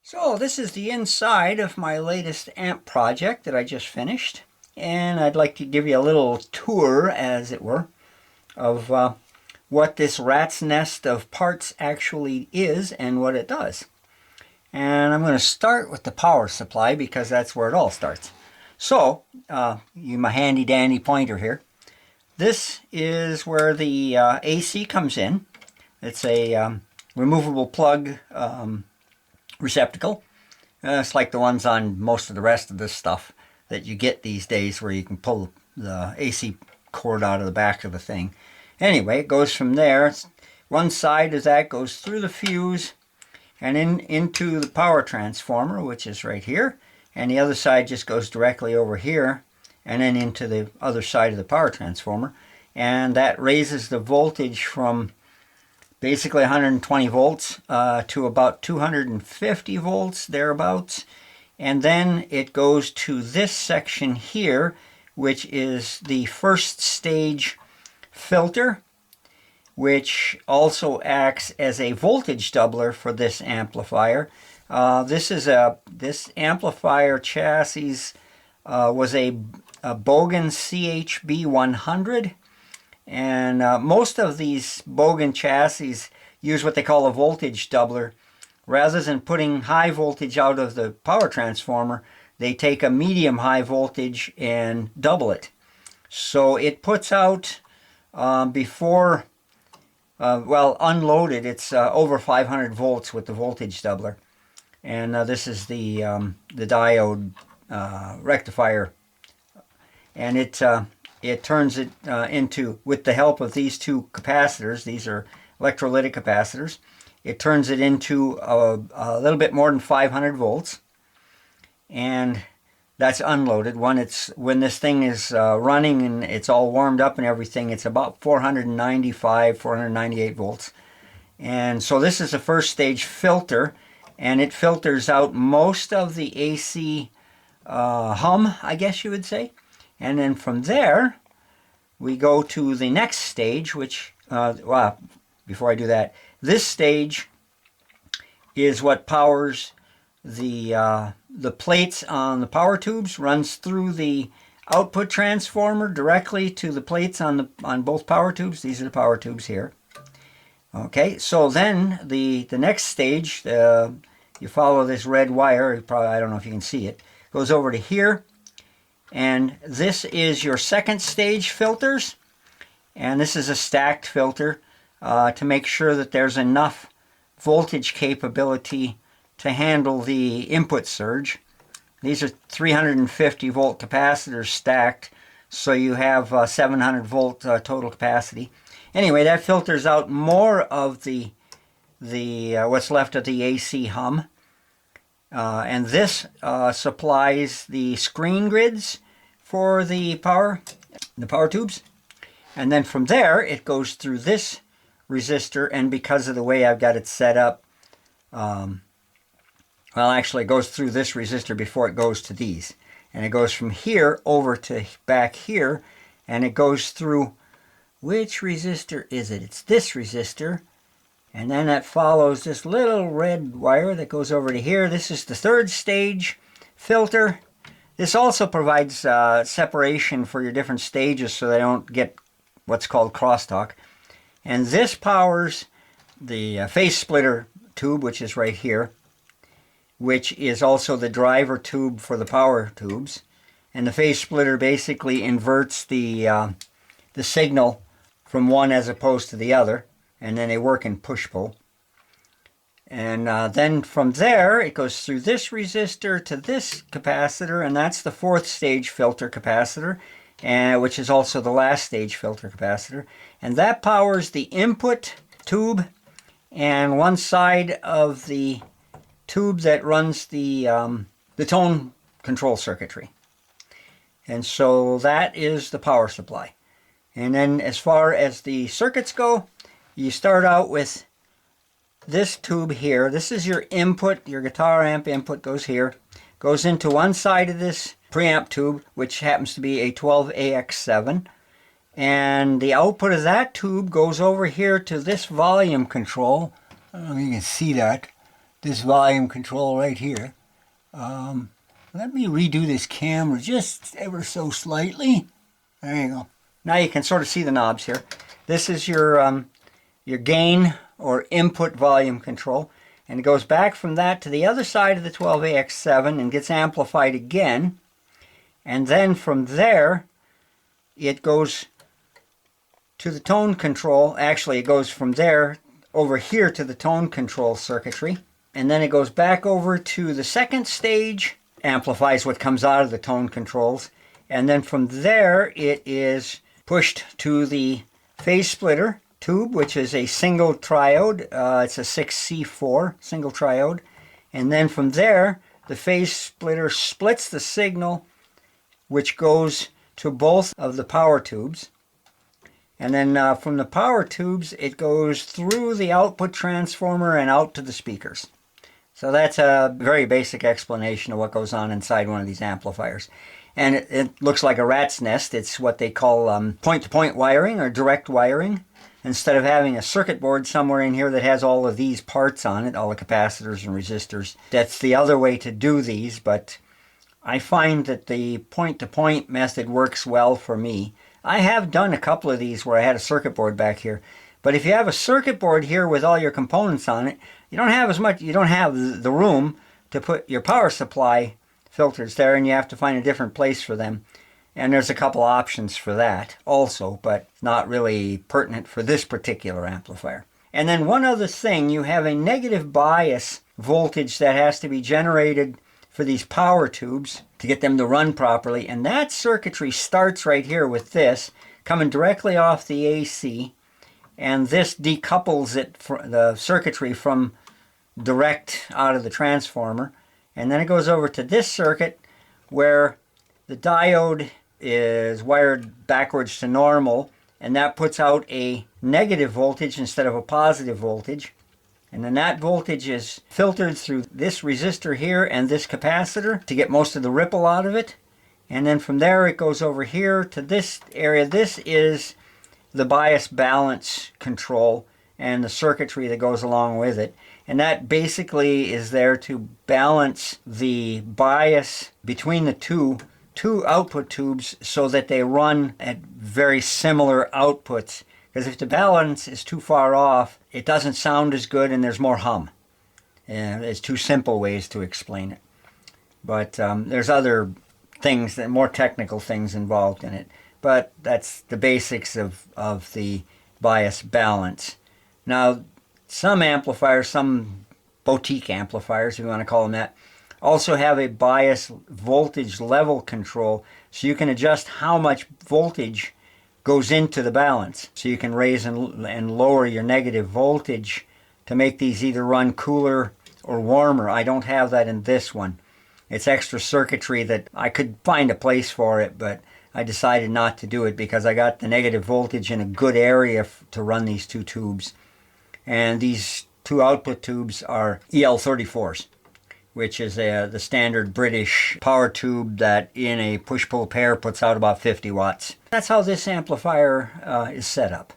So this is the inside of my latest amp project that I just finished, and I'd like to give you a little tour, as it were, of what this rat's nest of parts actually is and what it does. And I'm going to start with the power supply because that's where it all starts. So, my handy dandy pointer here. This is where the AC comes in. It's a removable plug receptacle. It's like the ones on most of the rest of this stuff that you get these days, where you can pull the AC cord out of the back of the thing. Anyway, it goes from there. One side of that goes through the fuse and into the power transformer, which is right here, and the other side just goes directly over here and then into the other side of the power transformer, and that raises the voltage from basically 120 volts to about 250 volts, thereabouts. And then it goes to this section here, which is the first stage filter, which also acts as a voltage doubler for this amplifier. This amplifier chassis was a Bogan CHB-100. And most of these Bogan chassis use what they call a voltage doubler. Rather than putting high voltage out of the power transformer, they take a medium high voltage and double it. So it puts out, unloaded, it's over 500 volts with the voltage doubler. And this is the diode rectifier. And it turns it into, with the help of these two capacitors, these are electrolytic capacitors, it turns it into a little bit more than 500 volts. And that's unloaded. When this thing is running and it's all warmed up and everything, it's about 495, 498 volts. And so this is the first stage filter, and it filters out most of the AC hum, I guess you would say. And then from there, we go to the next stage, which, before I do that, this stage is what powers the plates on the power tubes, runs through the output transformer directly to the plates on both power tubes. These are the power tubes here. Okay, so then the next stage, you follow this red wire, I don't know if you can see it, goes over to here. And this is your second stage filters, and this is a stacked filter to make sure that there's enough voltage capability to handle the input surge. These are 350 volt capacitors stacked, so you have 700 volt total capacity. Anyway, that filters out more of the what's left of the AC hum. And this supplies the screen grids for the power tubes. And then from there, it goes through this resistor, and because of the way I've got it set up, actually it goes through this resistor before it goes to these. And it goes from here over to back here, and it goes through, which resistor is it? It's this resistor. And then that follows this little red wire that goes over to here. This is the third stage filter. This also provides separation for your different stages so they don't get what's called crosstalk. And this powers the phase splitter tube, which is right here, which is also the driver tube for the power tubes. And the phase splitter basically inverts the signal from one as opposed to the other. And then they work in push-pull. And then from there, it goes through this resistor to this capacitor, and that's the fourth stage filter capacitor, which is also the last stage filter capacitor. And that powers the input tube and one side of the tube that runs the tone control circuitry. And so that is the power supply. And then as far as the circuits go, you start out with this tube here. This is your input. Your guitar amp input goes here. Goes into one side of this preamp tube, which happens to be a 12AX7. And the output of that tube goes over here to this volume control. I don't know if you can see that. this volume control right here. Let me redo this camera just ever so slightly. There you go. Now you can sort of see the knobs here. This is your gain or input volume control, and it goes back from that to the other side of the 12AX7 and gets amplified again, and then from there it goes to the tone control. Actually, it goes from there over here to the tone control circuitry, and then it goes back over to the second stage, amplifies what comes out of the tone controls, and then from there it is pushed to the phase splitter tube, which is a single triode. It's a 6C4 single triode, and then from there the phase splitter splits the signal, which goes to both of the power tubes, and then from the power tubes it goes through the output transformer and out to the speakers. So that's a very basic explanation of what goes on inside one of these amplifiers. And it looks like a rat's nest. It's what they call point-to-point wiring or direct wiring. Instead of having a circuit board somewhere in here that has all of these parts on it, all the capacitors and resistors. That's the other way to do these, but I find that the point-to-point method works well for me. I have done a couple of these where I had a circuit board back here. But if you have a circuit board here with all your components on it, you don't have the room to put your power supply filters there, and you have to find a different place for them. And there's a couple options for that also, but not really pertinent for this particular amplifier. And then one other thing, you have a negative bias voltage that has to be generated for these power tubes to get them to run properly, and that circuitry starts right here with this coming directly off the AC, and this decouples it, the circuitry, from direct out of the transformer, and then it goes over to this circuit where the diode is wired backwards to normal, and that puts out a negative voltage instead of a positive voltage. And then that voltage is filtered through this resistor here and this capacitor to get most of the ripple out of it. And then from there it goes over here to this area. This is the bias balance control and the circuitry that goes along with it. And that basically is there to balance the bias between the two output tubes so that they run at very similar outputs. Because if the balance is too far off, it doesn't sound as good and there's more hum. And there's two simple ways to explain it. But there's other things, more technical things involved in it. But that's the basics of the bias balance. Now, some amplifiers, some boutique amplifiers, if you want to call them that, also have a bias voltage level control, so you can adjust how much voltage goes into the balance. So you can raise and lower your negative voltage to make these either run cooler or warmer. I don't have that in this one. It's extra circuitry that I could find a place for it, but I decided not to do it because I got the negative voltage in a good area to run these two tubes. And these two output tubes are EL34s, which is the standard British power tube that in a push-pull pair puts out about 50 watts. That's how this amplifier is set up.